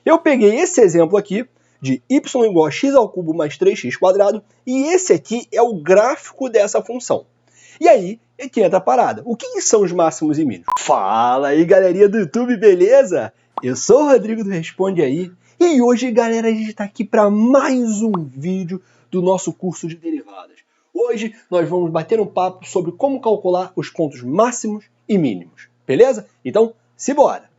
Eu peguei esse exemplo aqui de y igual a x ao cubo mais 3x² e esse aqui é o gráfico dessa função. E aí é que entra a parada. O que são os máximos e mínimos? Fala aí, galerinha do YouTube, beleza? Eu sou o Rodrigo do Responde Aí e hoje, galera, a gente está aqui para mais um vídeo do nosso curso de derivadas. Hoje nós vamos bater um papo sobre como calcular os pontos máximos e mínimos, beleza? Então, simbora!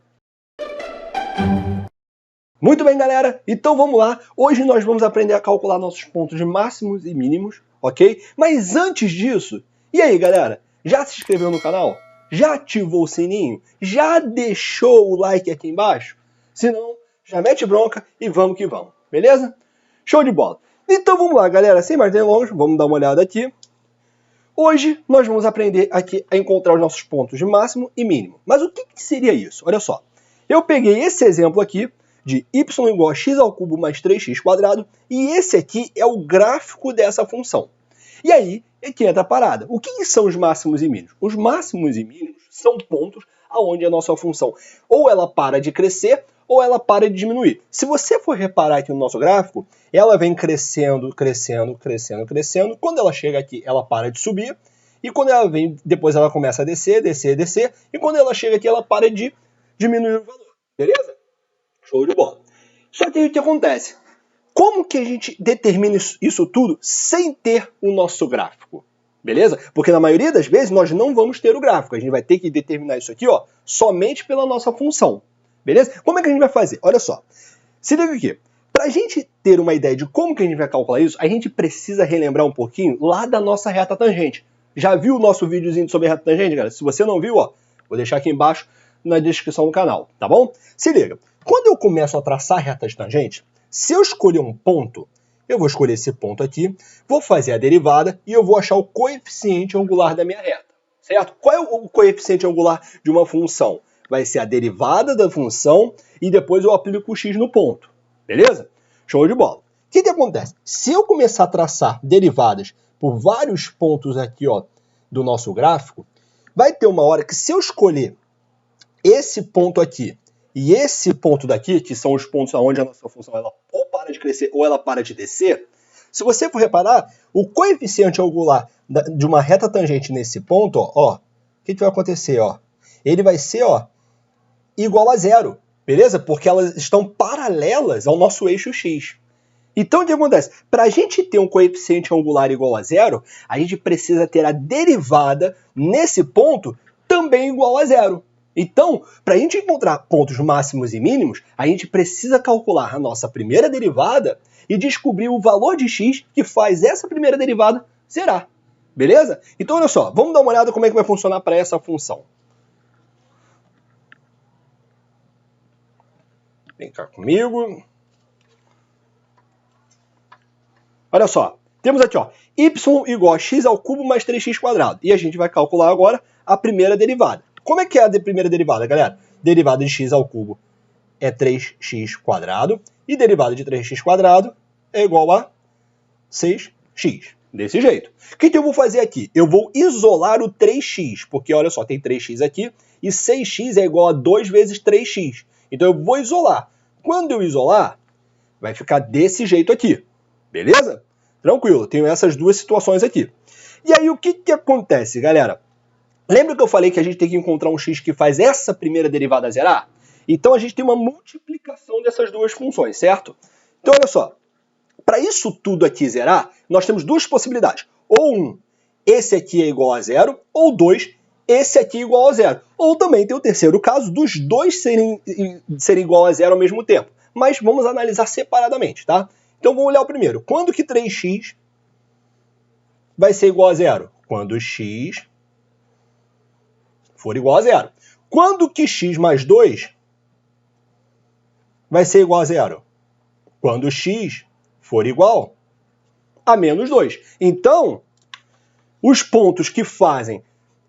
Muito bem, galera, então vamos lá. Hoje nós vamos aprender a calcular nossos pontos máximos e mínimos, ok? Mas antes disso, e aí, galera, já se inscreveu no canal? Já ativou o sininho? Já deixou o like aqui embaixo? Se não, já mete bronca e vamos que vamos, beleza? Show de bola! Então vamos lá, galera, sem mais delongas, vamos dar uma olhada aqui. Hoje nós vamos aprender aqui a encontrar os nossos pontos de máximo e mínimo. Mas o que seria isso? Olha só, eu peguei esse exemplo aqui de y igual a x ao cubo mais 3x² e esse aqui é o gráfico dessa função. E aí é que entra a parada. O que são os máximos e mínimos? Os máximos e mínimos são pontos onde a nossa função ou ela para de crescer ou ela para de diminuir. Se você for reparar aqui no nosso gráfico, ela vem crescendo, crescendo, crescendo, crescendo. Quando ela chega aqui, ela para de subir. E quando ela vem, depois ela começa a descer, descer, descer. E quando ela chega aqui, ela para de diminuir o valor. Beleza? Show de bola. Só que aí o que acontece? Como que a gente determina isso tudo sem ter o nosso gráfico? Beleza? Porque na maioria das vezes nós não vamos ter o gráfico. A gente vai ter que determinar isso aqui, ó, somente pela nossa função. Beleza? Como é que a gente vai fazer? Olha só. Se liga aqui. Para a gente ter uma ideia de como que a gente vai calcular isso, a gente precisa relembrar um pouquinho lá da nossa reta tangente. Já viu o nosso videozinho sobre reta tangente, galera? Se você não viu, ó, vou deixar aqui embaixo na descrição do canal, tá bom? Se liga. Quando eu começo a traçar retas tangentes, se eu escolher um ponto, eu vou escolher esse ponto aqui, vou fazer a derivada e eu vou achar o coeficiente angular da minha reta, certo? Qual é o coeficiente angular de uma função? Vai ser a derivada da função e depois eu aplico o x no ponto, beleza? Show de bola. O que acontece? Se eu começar a traçar derivadas por vários pontos aqui, ó, do nosso gráfico, vai ter uma hora que se eu escolher esse ponto aqui e esse ponto daqui, que são os pontos onde a nossa função ela ou para de crescer ou ela para de descer, se você for reparar, o coeficiente angular de uma reta tangente nesse ponto, ó, o que vai acontecer? Ó? Ele vai ser, ó, igual a zero, beleza? Porque elas estão paralelas ao nosso eixo x. Então, o que acontece? Para a gente ter um coeficiente angular igual a zero, a gente precisa ter a derivada nesse ponto também igual a zero. Então, para a gente encontrar pontos máximos e mínimos, a gente precisa calcular a nossa primeira derivada e descobrir o valor de x que faz essa primeira derivada zerar. Beleza? Então, olha só, vamos dar uma olhada como é que vai funcionar para essa função. Vem cá comigo. Olha só, temos aqui, ó, y igual a x ao cubo mais 3x². E a gente vai calcular agora a primeira derivada. Como é que é a primeira derivada, galera? Derivada de x ao cubo é 3x² e derivada de 3x² é igual a 6x. Desse jeito. O que eu vou fazer aqui? Eu vou isolar o 3x, porque olha só, tem 3x aqui e 6x é igual a 2 vezes 3x. Então eu vou isolar. Quando eu isolar, vai ficar desse jeito aqui. Beleza? Tranquilo, tenho essas duas situações aqui. E aí o que acontece, galera? Lembra que eu falei que a gente tem que encontrar um x que faz essa primeira derivada zerar? Então a gente tem uma multiplicação dessas duas funções, certo? Então olha só, para isso tudo aqui zerar, nós temos duas possibilidades. Ou um, esse aqui é igual a zero, ou dois, esse aqui é igual a zero. Ou também tem o terceiro caso dos dois serem igual a zero ao mesmo tempo. Mas vamos analisar separadamente, tá? Então vamos olhar o primeiro. Quando que 3x vai ser igual a zero? Quando x for igual a zero. Quando que x mais 2 vai ser igual a zero? Quando x for igual a menos 2. Então, os pontos que fazem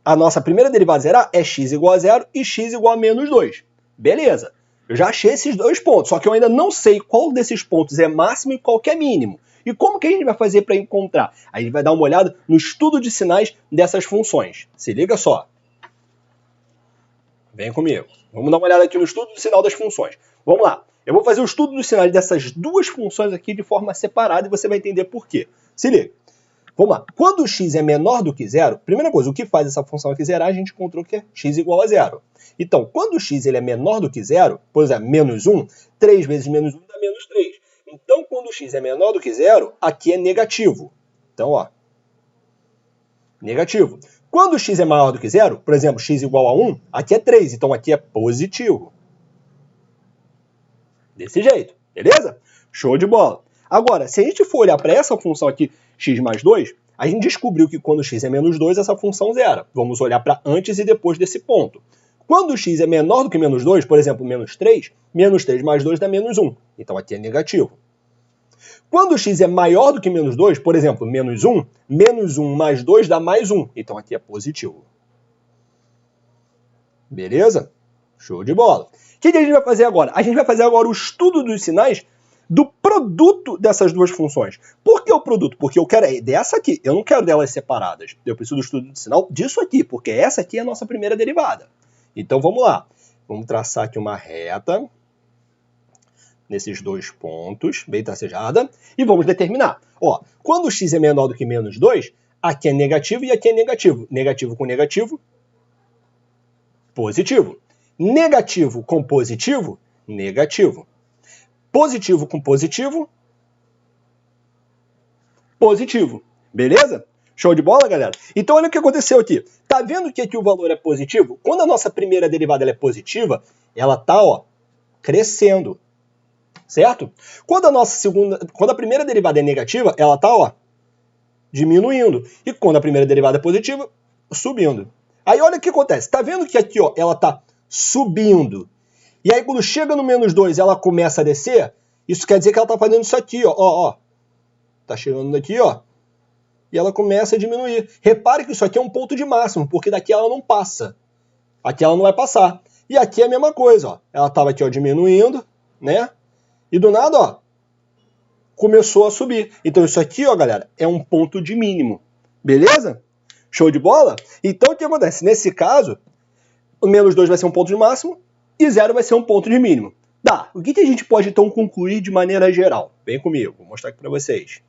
a nossa primeira derivada zerar é x igual a zero e x igual a menos 2. Beleza. Eu já achei esses dois pontos, só que eu ainda não sei qual desses pontos é máximo e qual que é mínimo. E como que a gente vai fazer para encontrar? A gente vai dar uma olhada no estudo de sinais dessas funções. Se liga só. Vem comigo. Vamos dar uma olhada aqui no estudo do sinal das funções. Vamos lá. Eu vou fazer o estudo dos sinais dessas duas funções aqui de forma separada e você vai entender por quê. Se liga. Vamos lá. Quando x é menor do que zero, primeira coisa, o que faz essa função aqui zerar, a gente encontrou que é x igual a zero. Então, quando x ele é menor do que zero, por exemplo, menos 1, 3 vezes menos 1 dá menos 3. Então, quando x é menor do que zero, aqui é negativo. Então, ó, negativo. Quando x é maior do que zero, por exemplo, x igual a 1, aqui é 3, então aqui é positivo. Desse jeito, beleza? Show de bola. Agora, se a gente for olhar para essa função aqui, x mais 2, a gente descobriu que quando x é menos 2, essa função zera. Vamos olhar para antes e depois desse ponto. Quando x é menor do que menos 2, por exemplo, menos 3 mais 2 dá menos 1. Então aqui é negativo. Quando x é maior do que menos 2, por exemplo, menos 1 mais 2 dá mais 1. Então aqui é positivo. Beleza? Show de bola. O que a gente vai fazer agora? A gente vai fazer agora o estudo dos sinais do produto dessas duas funções. Por que o produto? Porque eu quero dessa aqui, eu não quero delas separadas. Eu preciso do estudo do sinal disso aqui, porque essa aqui é a nossa primeira derivada. Então vamos lá. Vamos traçar aqui uma reta nesses dois pontos, bem tracejada, e vamos determinar. Ó, quando x é menor do que menos 2, aqui é negativo e aqui é negativo. Negativo com negativo, positivo. Negativo com positivo, negativo. Positivo com positivo, positivo. Beleza? Show de bola, galera? Então, olha o que aconteceu aqui. Tá vendo que aqui o valor é positivo? Quando a nossa primeira derivada ela é positiva, ela tá, ó, crescendo. Certo? Quando a primeira derivada é negativa, ela tá, ó, diminuindo. E quando a primeira derivada é positiva, subindo. Aí, olha o que acontece. Tá vendo que aqui, ó, ela tá subindo. E aí, quando chega no menos 2, ela começa a descer. Isso quer dizer que ela tá fazendo isso aqui, ó. Tá chegando daqui, ó. E ela começa a diminuir. Repare que isso aqui é um ponto de máximo, porque daqui ela não passa. Aqui ela não vai passar. E aqui é a mesma coisa, ó. Ela estava aqui, ó, diminuindo, né? E do nada, ó, começou a subir. Então isso aqui, ó, galera, é um ponto de mínimo. Beleza? Show de bola? Então o que acontece? Nesse caso, o menos 2 vai ser um ponto de máximo e 0 vai ser um ponto de mínimo. Tá, o que a gente pode então concluir de maneira geral? Vem comigo, vou mostrar aqui para vocês.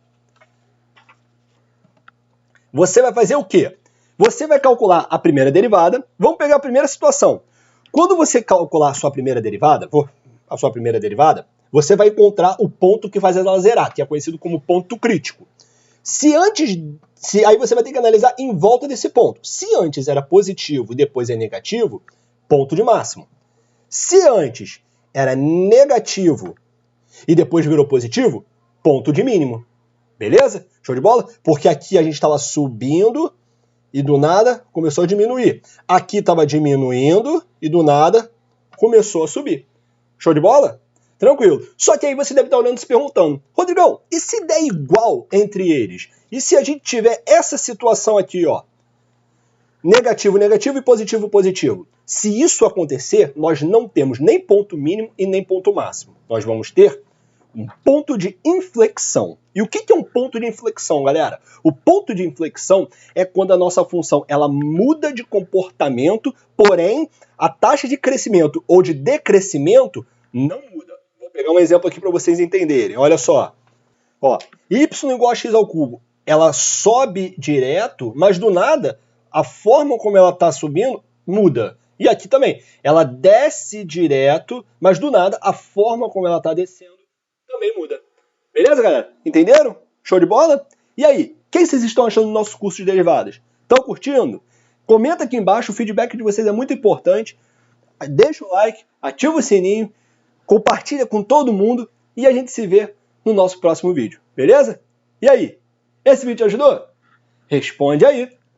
Você vai fazer o quê? Você vai calcular a primeira derivada. Vamos pegar a primeira situação. Quando você calcular a sua primeira derivada, você vai encontrar o ponto que faz ela zerar, que é conhecido como ponto crítico. Aí você vai ter que analisar em volta desse ponto. Se antes era positivo e depois é negativo, ponto de máximo. Se antes era negativo e depois virou positivo, ponto de mínimo. Beleza? Show de bola? Porque aqui a gente estava subindo e do nada começou a diminuir. Aqui estava diminuindo e do nada começou a subir. Show de bola? Tranquilo. Só que aí você deve estar olhando e se perguntando, Rodrigão, e se der igual entre eles? E se a gente tiver essa situação aqui, ó, negativo, negativo e positivo, positivo? Se isso acontecer, nós não temos nem ponto mínimo e nem ponto máximo. Nós vamos ter um ponto de inflexão. E o que é um ponto de inflexão, galera? O ponto de inflexão é quando a nossa função ela muda de comportamento, porém a taxa de crescimento ou de decrescimento não muda. Vou pegar um exemplo aqui para vocês entenderem. Olha só. Ó, y igual a x ao cubo. Ela sobe direto, mas do nada a forma como ela está subindo muda. E aqui também. Ela desce direto, mas do nada a forma como ela está descendo também muda. Beleza, galera? Entenderam? Show de bola? E aí, o que vocês estão achando do nosso curso de derivadas? Estão curtindo? Comenta aqui embaixo, o feedback de vocês é muito importante. Deixa o like, ativa o sininho, compartilha com todo mundo e a gente se vê no nosso próximo vídeo. Beleza? E aí, esse vídeo te ajudou? Responde aí.